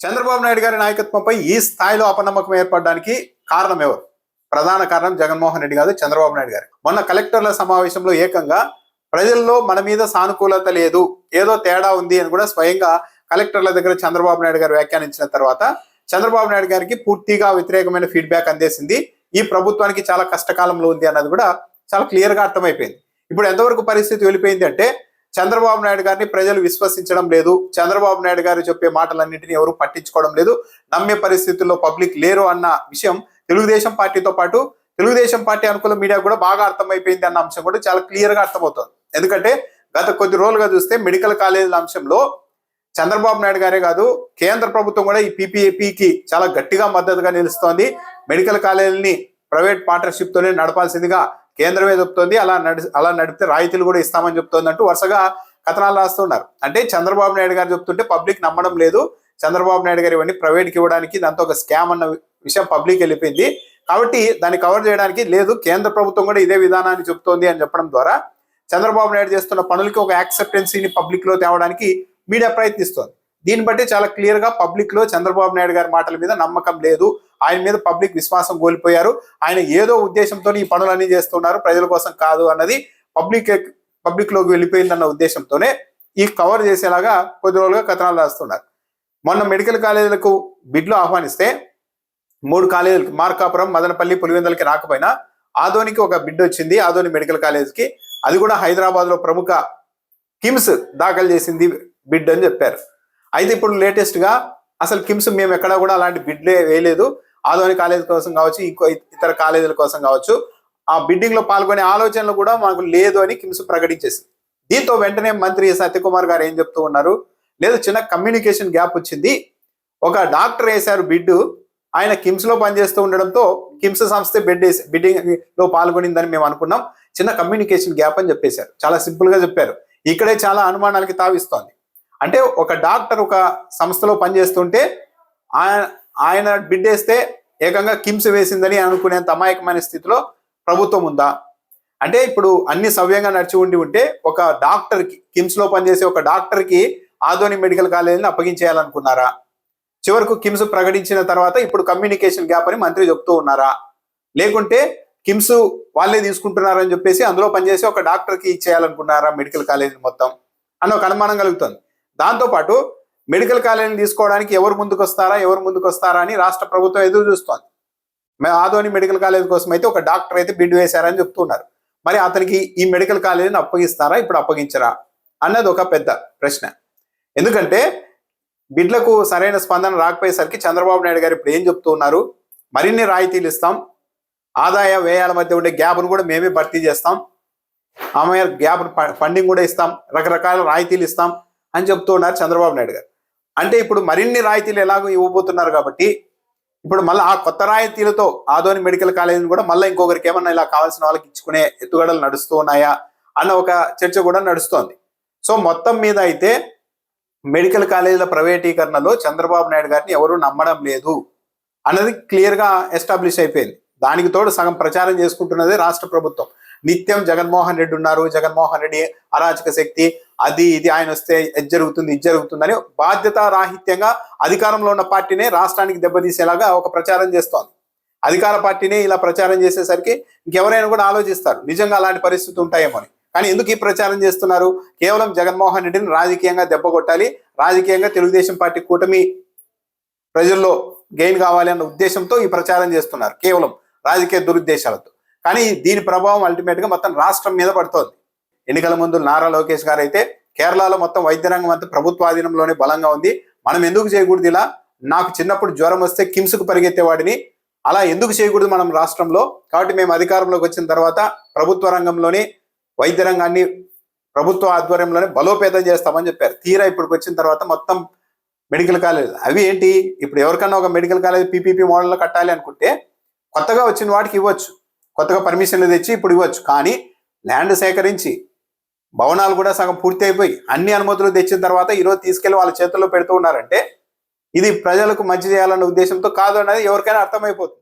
చంద్రబాబు నాయుడు గారి నాయకత్వంపై ఈ స్థాయిలో అపనమ్మకం ఏర్పడడానికి కారణం ఎవరు? ప్రధాన కారణం జగన్మోహన్ రెడ్డి కాదు, చంద్రబాబు నాయుడు గారు. మొన్న కలెక్టర్ల సమావేశంలో ఏకంగా ప్రజల్లో మన మీద సానుకూలత లేదు, ఏదో తేడా ఉంది అని కూడా స్వయంగా కలెక్టర్ల దగ్గర చంద్రబాబు నాయుడు గారు వ్యాఖ్యానించిన తర్వాత చంద్రబాబు నాయుడు గారికి పూర్తిగా వ్యతిరేకమైన ఫీడ్బ్యాక్ అందేసింది. ఈ ప్రభుత్వానికి చాలా కష్టకాలంలో ఉంది అన్నది కూడా చాలా క్లియర్ గా అర్థమైపోయింది. ఇప్పుడు ఎంతవరకు పరిస్థితి వెళ్ళిపోయింది అంటే చంద్రబాబు నాయుడు గారిని ప్రజలు విశ్వసించడం లేదు, చంద్రబాబు నాయుడు గారు చెప్పే మాటలన్నింటినీ ఎవరు పట్టించుకోవడం లేదు, నమ్మే పరిస్థితుల్లో పబ్లిక్ లేరు అన్న విషయం తెలుగుదేశం పార్టీతో పాటు తెలుగుదేశం పార్టీ అనుకూల మీడియా కూడా బాగా అర్థమైపోయింది అన్న అంశం కూడా చాలా క్లియర్ గా అర్థమవుతుంది. ఎందుకంటే గత కొద్ది రోజులుగా చూస్తే మెడికల్ కాలేజీల అంశంలో చంద్రబాబు నాయుడు గారే కాదు, కేంద్ర ప్రభుత్వం కూడా ఈ పీపీఏపీకి చాలా గట్టిగా మద్దతుగా నిలుస్తోంది. మెడికల్ కాలేజీలని ప్రైవేట్ పార్ట్నర్షిప్ తోనే నడపాల్సిందిగా కేంద్రమే చెప్తోంది. అలా నడిపితే రాయితీలు కూడా ఇస్తామని చెప్తోంది అంటూ వరుసగా కథనాలు రాస్తున్నారు. అంటే చంద్రబాబు నాయుడు గారు చెప్తుంటే పబ్లిక్ నమ్మడం లేదు, చంద్రబాబు నాయుడు గారు ఇవన్నీ ప్రైవేట్కి ఇవ్వడానికి దాంతో ఒక స్కామ్ అన్న విషయం పబ్లిక్ వెళ్ళిపోయింది. కాబట్టి దాన్ని కవర్ చేయడానికి లేదు, కేంద్ర ప్రభుత్వం కూడా ఇదే విధానాన్ని చెప్తోంది అని చెప్పడం ద్వారా చంద్రబాబు నాయుడు చేస్తున్న పనులకి ఒక యాక్సెప్టెన్సీని పబ్లిక్ లో తేవడానికి మీడియా ప్రయత్నిస్తోంది. దీన్ని బట్టి చాలా క్లియర్ గా పబ్లిక్ లో చంద్రబాబు నాయుడు గారి మాటల మీద నమ్మకం లేదు, ఆయన మీద పబ్లిక్ విశ్వాసం కోల్పోయారు, ఆయన ఏదో ఉద్దేశంతో ఈ పనులన్నీ చేస్తున్నారు, ప్రజల కోసం కాదు అన్నది పబ్లిక్ లోకి వెళ్ళిపోయిందన్న ఉద్దేశంతోనే ఈ కవర్ చేసేలాగా కొద్ది రోజులుగా కథనాలు రాస్తున్నారు. మొన్న మెడికల్ కాలేజీలకు బిడ్లు ఆహ్వానిస్తే 3 కాలేజీలకి మార్కాపురం, మదనపల్లి, పులివెందులకి రాకపోయినా ఆదోనికి ఒక బిడ్ వచ్చింది, ఆదోని మెడికల్ కాలేజ్కి. అది కూడా హైదరాబాద్ లో ప్రముఖ కిమ్స్ దాఖలు చేసింది బిడ్ అని చెప్పారు. అయితే ఇప్పుడు లేటెస్ట్ గా అసలు కిమ్స్ మేము ఎక్కడా కూడా అలాంటి బిడ్లే వేయలేదు, ఆదోని కాలేజ్ కోసం కావచ్చు, ఇంకో ఇతర కాలేజీల కోసం కావచ్చు, ఆ బిడ్డింగ్ లో పాల్గొనే ఆలోచనలు కూడా మాకు లేదు అని కిమ్స్ ప్రకటించేసింది. దీంతో వెంటనే మంత్రి సత్యకుమార్ గారు ఏం చెప్తూ ఉన్నారు, లేదు చిన్న కమ్యూనికేషన్ గ్యాప్ వచ్చింది, ఒక డాక్టర్ వేశారు బిడ్, ఆయన కిమ్స్ లో పనిచేస్తూ ఉండడంతో కిమ్స్ సంస్థ బిడ్డింగ్ లో పాల్గొనిందని మేము అనుకున్నాం, చిన్న కమ్యూనికేషన్ గ్యాప్ అని చెప్పేశారు. చాలా సింపుల్ గా చెప్పారు. ఇక్కడే చాలా అనుమానాలకి తావిస్తోంది. అంటే ఒక డాక్టర్ ఒక సంస్థలో పనిచేస్తుంటే ఆయన బిడ్ వేస్తే ఏకంగా కిమ్స్ వేసిందని అనుకునేంత అమాయకమైన స్థితిలో ప్రభుత్వం ఉందా? అంటే ఇప్పుడు అన్ని సవ్యంగా నడిచి ఉంటే ఒక డాక్టర్కి, కిమ్స్ లో పనిచేసే ఒక డాక్టర్కి ఆదోని మెడికల్ కాలేజీని అప్పగించేయాలనుకున్నారా? చివరకు కిమ్స్ ప్రకటించిన తర్వాత ఇప్పుడు కమ్యూనికేషన్ గ్యాప్ అని మంత్రి చెప్తూ ఉన్నారా? లేకుంటే కిమ్స్ వాళ్ళే తీసుకుంటున్నారని చెప్పేసి అందులో పనిచేసి ఒక డాక్టర్కి ఇచ్చేయాలనుకున్నారా మెడికల్ కాలేజీ మొత్తం అన్న ఒక అనుమానం కలుగుతుంది. దాంతోపాటు మెడికల్ కాలేజీని తీసుకోవడానికి ఎవరు ముందుకు వస్తారా అని రాష్ట్ర ప్రభుత్వం ఎదురు చూస్తోంది. ఆదోని మెడికల్ కాలేజ్ కోసం అయితే ఒక డాక్టర్ అయితే బిడ్ వేశారని చెప్తున్నారు. మరి అతనికి ఈ మెడికల్ కాలేజీని అప్పగిస్తారా, ఇప్పుడు అప్పగించరా అన్నది ఒక పెద్ద ప్రశ్న. ఎందుకంటే బిడ్లకు సరైన స్పందన రాకపోయేసరికి చంద్రబాబు నాయుడు గారు ఇప్పుడు ఏం చెప్తూ ఉన్నారు, మరిన్ని రాయితీలు ఇస్తాం, ఆదాయ వ్యయాల మధ్య ఉండే గ్యాప్ను కూడా మేమే భర్తీ చేస్తాం, ఆమె గ్యాప్ ఫండింగ్ కూడా ఇస్తాం, రకరకాల రాయితీలు ఇస్తాం అని చెప్తూ ఉన్నారు చంద్రబాబు నాయుడు గారు. అంటే ఇప్పుడు మరిన్ని రాయితీలు ఎలాగో ఇవ్వబోతున్నారు కాబట్టి ఇప్పుడు మళ్ళీ ఆ కొత్త రాయితీలతో ఆదోని మెడికల్ కాలేజీని కూడా మళ్ళీ ఇంకొకరికి ఏమన్నా ఇలా కావాల్సిన వాళ్ళకి ఇచ్చుకునే ఎత్తుగడలు నడుస్తూ ఉన్నాయా అన్న ఒక చర్చ కూడా నడుస్తోంది. సో మొత్తం మీద అయితే మెడికల్ కాలేజీల ప్రైవేటీకరణలో చంద్రబాబు నాయుడు గారిని ఎవరు నమ్మడం లేదు అన్నది క్లియర్ గా ఎస్టాబ్లిష్ అయిపోయింది. దానికి తోడు సగం ప్రచారం చేసుకుంటున్నదే రాష్ట్ర ప్రభుత్వం. నిత్యం జగన్మోహన్ రెడ్డి ఉన్నారు, జగన్మోహన్ రెడ్డి అరాచక శక్తి, అది ఇది, ఆయన వస్తే ఇది జరుగుతుందని బాధ్యత రాహిత్యంగా అధికారంలో ఉన్న పార్టీనే రాష్ట్రానికి దెబ్బతీసేలాగా ఒక ప్రచారం చేస్తోంది. అధికార పార్టీనే ఇలా ప్రచారం చేసేసరికి ఇంకెవరైనా కూడా ఆలోచిస్తారు నిజంగా అలాంటి పరిస్థితి ఉంటాయేమో అని. కానీ ఎందుకు ఈ ప్రచారం చేస్తున్నారు? కేవలం జగన్మోహన్ రెడ్డిని రాజకీయంగా దెబ్బ కొట్టాలి, రాజకీయంగా తెలుగుదేశం పార్టీ కూటమి ప్రజల్లో గెయిన్ కావాలి అన్న ఉద్దేశంతో ఈ ప్రచారం చేస్తున్నారు, కేవలం రాజకీయ దురుద్దేశాలతో. కానీ దీని ప్రభావం అల్టిమేట్ గా మొత్తం రాష్ట్రం మీద పడుతోంది. ఎన్నికల ముందు నారా లోకేష్ గారు అయితే కేరళలో మొత్తం వైద్య రంగం అంతా ప్రభుత్వాధీనంలోనే బలంగా ఉంది, మనం ఎందుకు చేయకూడదు ఇలా, నాకు చిన్నప్పుడు జ్వరం వస్తే కిమ్స్కు పరిగెత్తేవాడిని, అలా ఎందుకు చేయకూడదు మనం రాష్ట్రంలో, కాబట్టి మేము అధికారంలోకి వచ్చిన తర్వాత ప్రభుత్వ రంగంలోని వైద్య రంగాన్ని ప్రభుత్వ ఆధ్వర్యంలోనే బలోపేతం చేస్తామని చెప్పారు. తీరా ఇప్పుడు వచ్చిన తర్వాత మొత్తం మెడికల్ కాలేజ్ అవి ఏంటి, ఇప్పుడు ఎవరికన్నా ఒక మెడికల్ కాలేజ్ పీపీపీ మోడల్లో కట్టాలి అనుకుంటే కొత్తగా వచ్చిన వాటికి ఇవ్వచ్చు, కొత్తగా పర్మిషన్లు తెచ్చి ఇప్పుడు ఇవ్వచ్చు. కానీ ల్యాండ్ సేకరించి భవనాలు కూడా సగం పూర్తి అయిపోయి అన్ని అనుమతులు తెచ్చిన తర్వాత ఈరోజు తీసుకెళ్లి వాళ్ళ చేతుల్లో పెడుతూ ఉన్నారంటే ఇది ప్రజలకు మంచి చేయాలన్న ఉద్దేశంతో కాదు అనేది ఎవరికైనా అర్థమైపోతుంది.